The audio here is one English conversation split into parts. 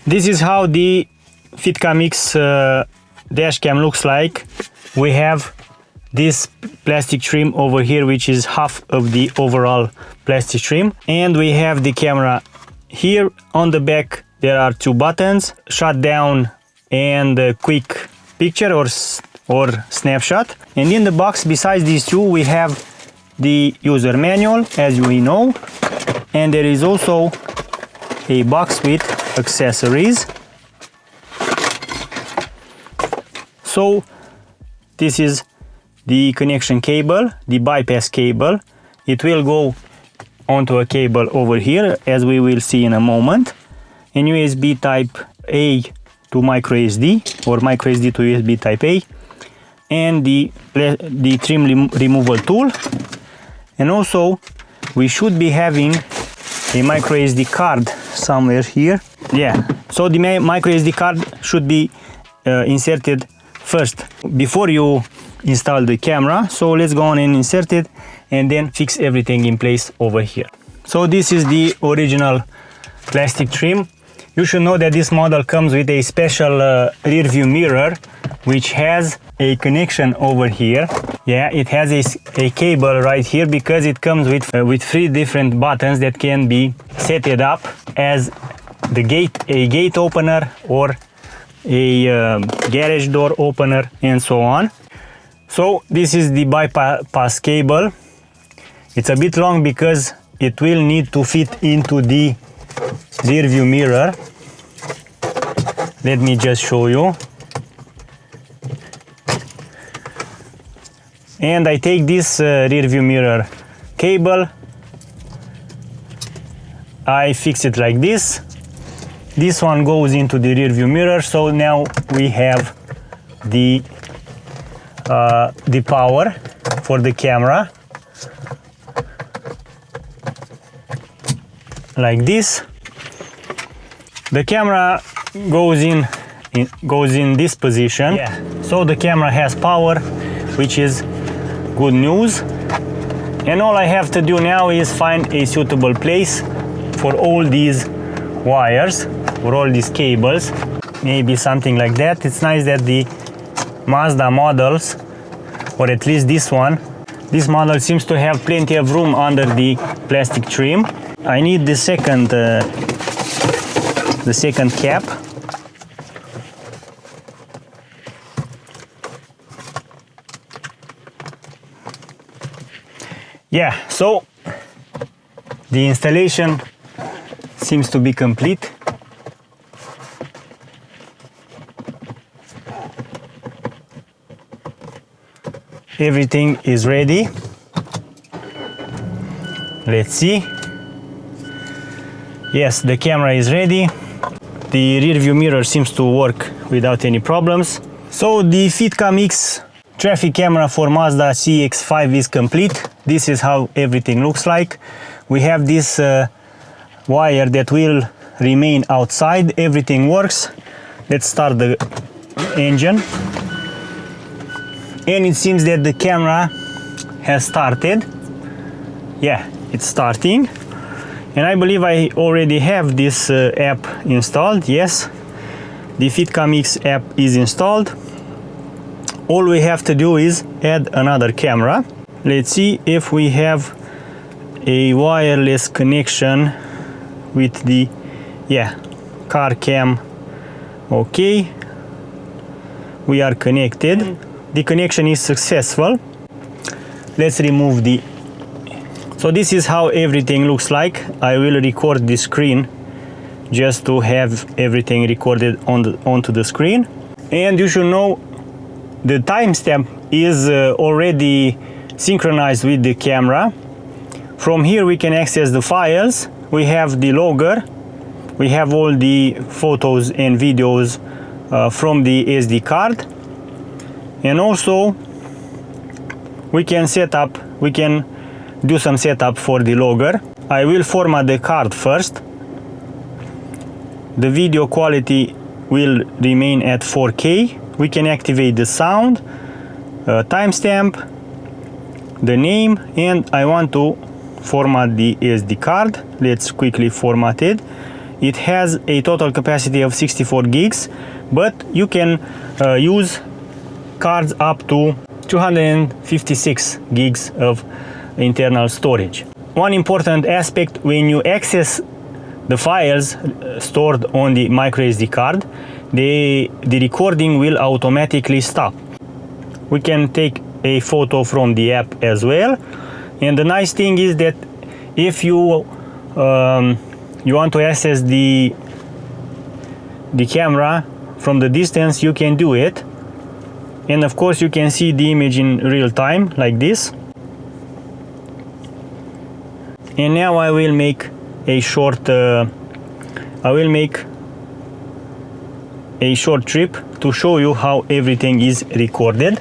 This is how the FitcamX dash cam looks like. We have this plastic trim over here, which is half of the overall plastic trim, and we have the camera here. On the back there are two buttons, shut down and quick picture or snapshot. And in the box besides these two we have the user manual, as we know, and there is also a box with accessories. So this is the connection cable, the bypass cable. It will go onto a cable over here, as we will see in a moment, and USB type A to micro SD or micro SD to USB type A, and the trim removal tool. And also we should be having a micro SD card somewhere here. Yeah, so the micro SD card should be inserted first before you install the camera. So let's go on and insert it and then fix everything in place over here. So this is the original plastic trim. You should know that this model comes with a special rear view mirror, which has a connection over here. Yeah, it has a cable right here, because it comes with 3 different buttons that can be set it up as a gate opener or a garage door opener and so on. So this is the bypass cable. It's a bit long because it will need to fit into the rear view mirror. Let me just show you. And I take this rear view mirror cable, I fix it like this. This one goes into the rear view mirror, so now we have the power for the camera, like this. The camera goes in this position. Yeah. So the camera has power, which is good news. And all I have to do now is find a suitable place for all these wires, for all these cables. Maybe something like that. It's nice that the Mazda models, or at least this model seems to have plenty of room under the plastic trim. I need the second cap. Yeah, so the installation seems to be complete. Everything is ready. Let's see. Yes, the camera is ready. The rear view mirror seems to work without any problems. So the FitcamX traffic camera for Mazda CX-5 is complete. This is how everything looks like. We have this wire that will remain outside. Everything works. Let's start the engine. And it seems that the camera has started. Yeah, it's starting. And I believe I already have this app installed. Yes, the FitcamX app is installed. All we have to do is add another camera. Let's see if we have a wireless connection with the car cam. Okay, we are connected. The connection is successful. Let's remove the... So this is how everything looks like. I will record the screen just to have everything recorded onto the screen. And you should know the timestamp is already synchronized with the camera. From here we can access the files. We have the logger. We have all the photos and videos from the SD card. And also we can do some setup for the logger. I will format the card first. The video quality will remain at 4K. We can activate the sound, timestamp, the name, and I want to format the SD card. Let's quickly format it. It has a total capacity of 64 gigs, but you can use cards up to 256 gigs of internal storage. One important aspect: when you access the files stored on the microSD card, the recording will automatically stop. We can take a photo from the app as well, and the nice thing is that if you want to access the camera from the distance, you can do it, and of course you can see the image in real time like this. And now I will make a short trip to show you how everything is recorded.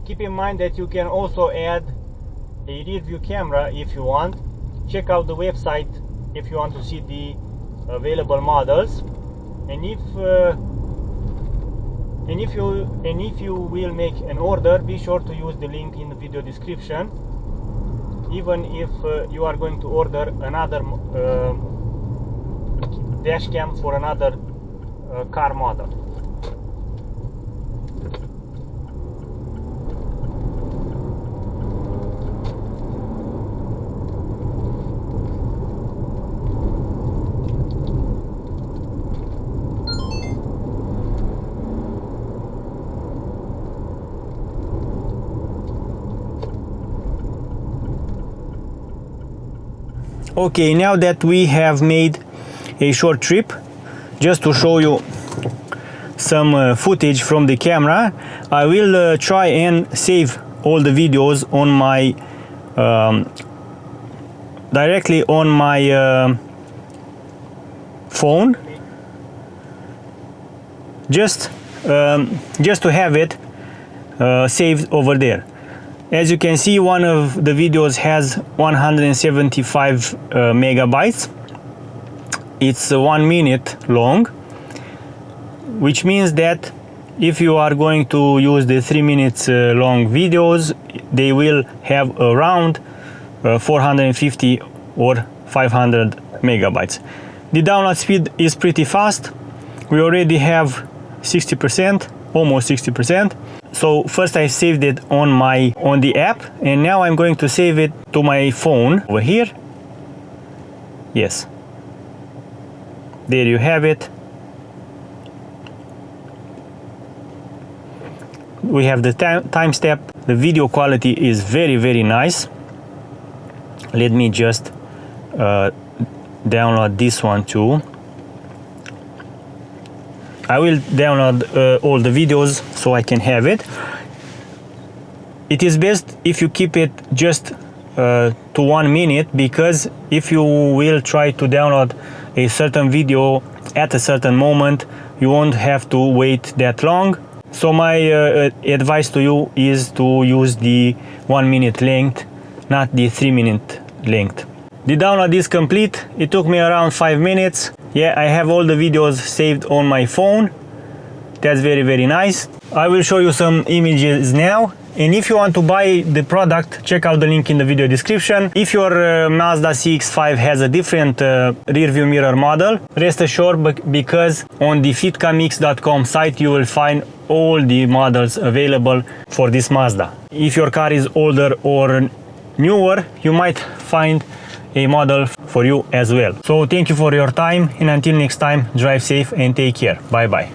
Keep in mind that you can also add a rear view camera if you want. Check out the website if you want to see the available models, and if you will make an order, be sure to use the link in the video description, even if you are going to order another dash cam for another car model. Okay, now that we have made a short trip, just to show you some footage from the camera, I will try and save all the videos on my directly on my phone, just to have it saved over there. As you can see, one of the videos has 175 megabytes. It's 1 minute long, which means that if you are going to use the 3 minutes long videos, they will have around 450 or 500 megabytes. The download speed is pretty fast. We already have 60%, almost 60%. So first I saved it on the app, and now I'm going to save it to my phone over here. Yes, there you have it. We have the timestamp. The video quality is very nice. Let me just download this one too. I will download all the videos so I can have it. It is best if you keep it just to 1 minute, because if you will try to download a certain video at a certain moment, you won't have to wait that long. So my advice to you is to use the 1 minute length, not the 3 minute length. The download is complete. It took me around 5 minutes. Yeah, I have all the videos saved on my phone. That's very nice. I will show you some images now. And if you want to buy the product, check out the link in the video description. If your Mazda CX-5 has a different rear view mirror model, rest assured, because on the FitcamX.com site you will find all the models available for this Mazda. If your car is older or newer, you might find a model for you as well. So thank you for your time, and until next time, drive safe and take care. Bye bye.